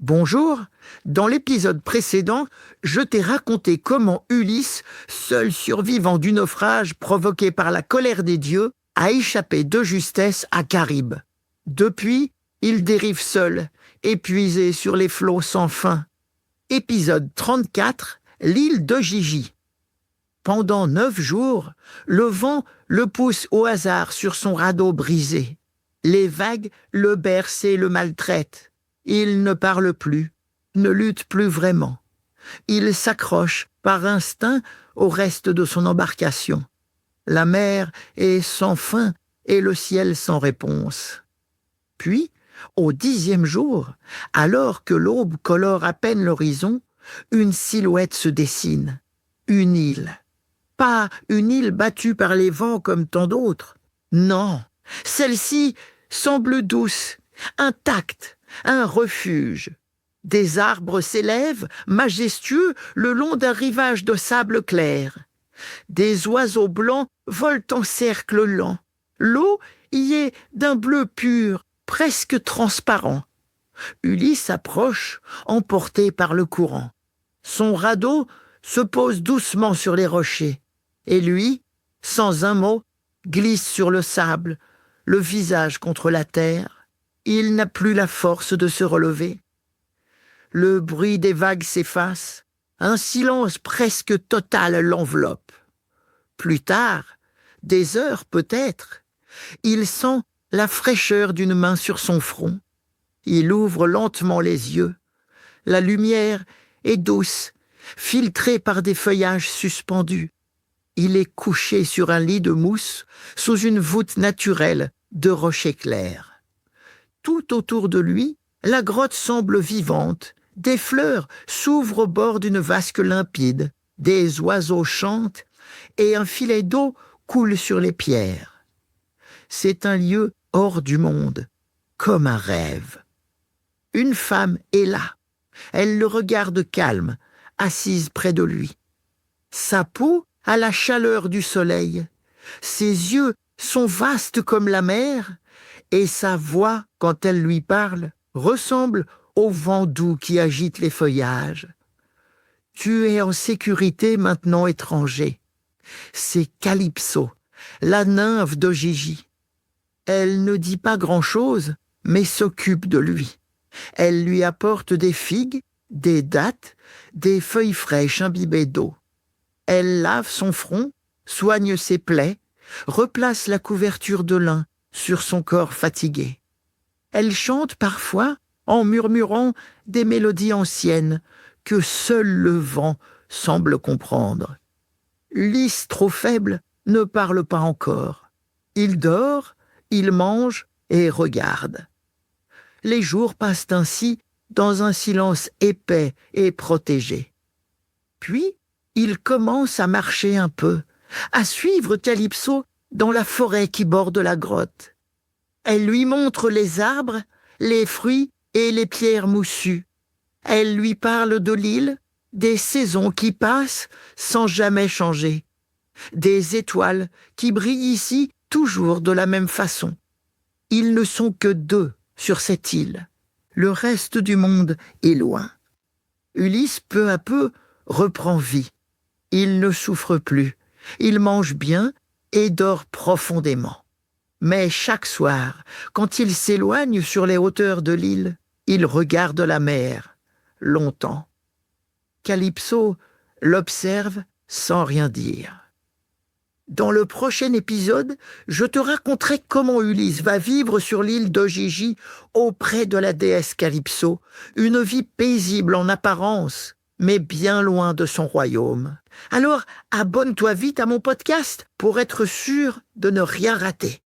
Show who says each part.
Speaker 1: Bonjour, dans l'épisode précédent, je t'ai raconté comment Ulysse, seul survivant du naufrage provoqué par la colère des dieux, a échappé de justesse à Charybde. Depuis, il dérive seul, épuisé sur les flots sans fin. Épisode 34, l'île de Gigi. Pendant 9 jours, le vent le pousse au hasard sur son radeau brisé. Les vagues le bercent et le maltraitent. Il ne parle plus, ne lutte plus vraiment. Il s'accroche par instinct au reste de son embarcation. La mer est sans fin et le ciel sans réponse. Puis, au 10e jour, alors que l'aube colore à peine l'horizon, une silhouette se dessine. Une île. Pas une île battue par les vents comme tant d'autres. Non, celle-ci semble douce, intacte, un refuge. Des arbres s'élèvent, majestueux, le long d'un rivage de sable clair. Des oiseaux blancs volent en cercle lent. L'eau y est d'un bleu pur, presque transparent. Ulysse approche, emporté par le courant. Son radeau se pose doucement sur les rochers, et lui, sans un mot, glisse sur le sable, le visage contre la terre. Il n'a plus la force de se relever. Le bruit des vagues s'efface, un silence presque total l'enveloppe. Plus tard, des heures peut-être, il sent la fraîcheur d'une main sur son front. Il ouvre lentement les yeux. La lumière est douce, filtrée par des feuillages suspendus. Il est couché sur un lit de mousse, sous une voûte naturelle de rochers clairs. Tout autour de lui, la grotte semble vivante. Des fleurs s'ouvrent au bord d'une vasque limpide, des oiseaux chantent et un filet d'eau coule sur les pierres. C'est un lieu hors du monde, comme un rêve. Une femme est là. Elle le regarde calme, assise près de lui. Sa peau a la chaleur du soleil. Ses yeux sont vastes comme la mer, et sa voix, quand elle lui parle, ressemble au vent doux qui agite les feuillages. Tu es en sécurité maintenant, étranger. C'est Calypso, la nymphe de Gigi. Elle ne dit pas grand-chose, mais s'occupe de lui. Elle lui apporte des figues, des dattes, des feuilles fraîches imbibées d'eau. Elle lave son front, soigne ses plaies, replace la couverture de lin sur son corps fatigué. Elle chante parfois en murmurant des mélodies anciennes que seul le vent semble comprendre. Lys, trop faible, ne parle pas encore. Il dort, il mange et regarde. Les jours passent ainsi dans un silence épais et protégé. Puis, il commence à marcher un peu, à suivre Calypso dans la forêt qui borde la grotte. Elle lui montre les arbres, les fruits et les pierres moussues. Elle lui parle de l'île, des saisons qui passent sans jamais changer, des étoiles qui brillent ici toujours de la même façon. Ils ne sont que 2 sur cette île. Le reste du monde est loin. Ulysse, peu à peu, reprend vie. Il ne souffre plus, il mange bien et dort profondément. Mais chaque soir, quand il s'éloigne sur les hauteurs de l'île, il regarde la mer, longtemps. Calypso l'observe sans rien dire. Dans le prochain épisode, je te raconterai comment Ulysse va vivre sur l'île de Gigi auprès de la déesse Calypso, une vie paisible en apparence, mais bien loin de son royaume. Alors, abonne-toi vite à mon podcast pour être sûr de ne rien rater.